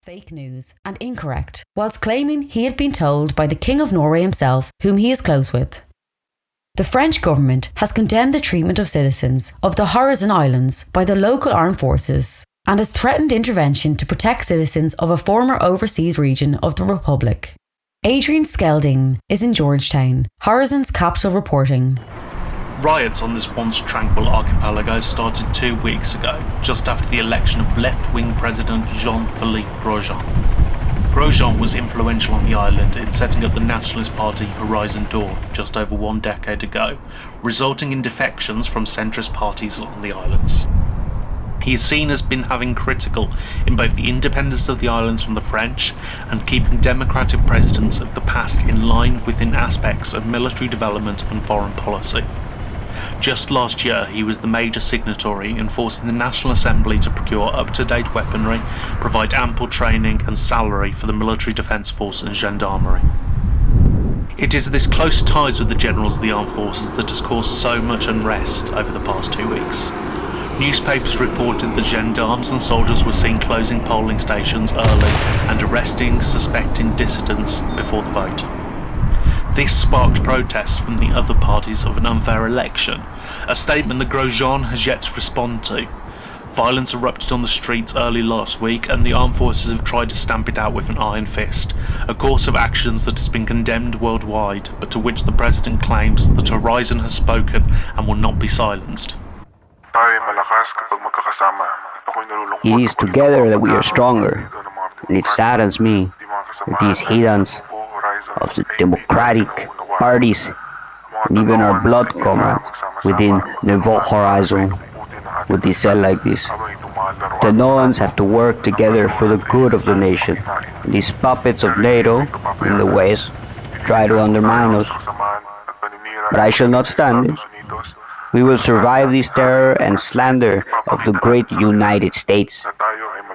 fake news and incorrect, whilst claiming he had been told by the King of Norway himself, whom he is close with. The French government has condemned the treatment of citizens of the Horizon Islands by the local armed forces and has threatened intervention to protect citizens of a former overseas region of the Republic. Adrian Skelding is in Georgetown, Horizon's capital, reporting. Riots on this once tranquil archipelago started 2 weeks ago, just after the election of left-wing President Jean-Philippe Grosjean. Grosjean was influential on the island in setting up the nationalist party Horizon Dawn just over 1 decade ago, resulting in defections from centrist parties on the islands. He is seen as being having critical in both the independence of the islands from the French and keeping democratic presidents of the past in line within aspects of military development and foreign policy. Just last year, he was the major signatory in forcing the National Assembly to procure up-to-date weaponry, provide ample training and salary for the military defence force and gendarmerie. It is this close ties with the generals of the armed forces that has caused so much unrest over the past 2 weeks. Newspapers reported that gendarmes and soldiers were seen closing polling stations early and arresting suspecting dissidents before the vote. This sparked protests from the other parties of an unfair election, a statement that Grosjean has yet to respond to. Violence erupted on the streets early last week and the armed forces have tried to stamp it out with an iron fist, a course of actions that has been condemned worldwide, but to which the president claims that Horizon has spoken and will not be silenced. It is together that we are stronger, and it saddens me that these heathens of the democratic parties and even our blood comrades within Nouveau Horizon would decide like this. The Noans have to work together for the good of the nation. And these puppets of NATO in the West try to undermine us. But I shall not stand it. We will survive this terror and slander of the great United States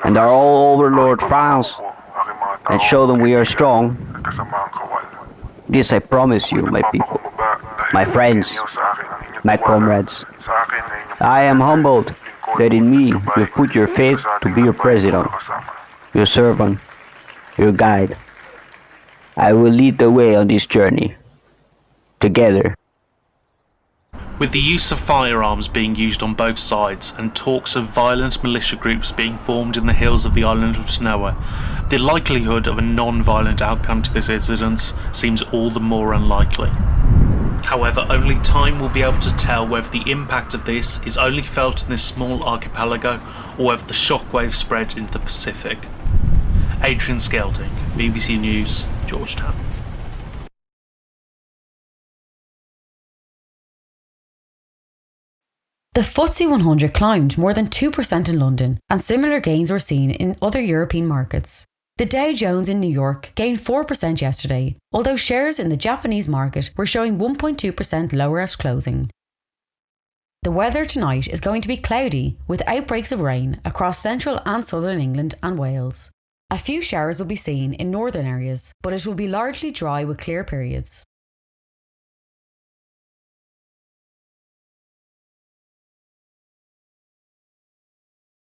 and our all overlord France, and show them we are strong. This I promise you, my people, my friends, my comrades. I am humbled that in me you have put your faith to be your president, your servant, your guide. I will lead the way on this journey, together. With the use of firearms being used on both sides and talks of violent militia groups being formed in the hills of the island of Tanoa, the likelihood of a non-violent outcome to this incident seems all the more unlikely. However, only time will be able to tell whether the impact of this is only felt in this small archipelago or whether the shockwave spread into the Pacific. Adrian Skelding, BBC News, Georgetown. The FTSE 100 climbed more than 2% in London, and similar gains were seen in other European markets. The Dow Jones in New York gained 4% yesterday, although shares in the Japanese market were showing 1.2% lower at closing. The weather tonight is going to be cloudy, with outbreaks of rain across central and southern England and Wales. A few showers will be seen in northern areas, but it will be largely dry with clear periods.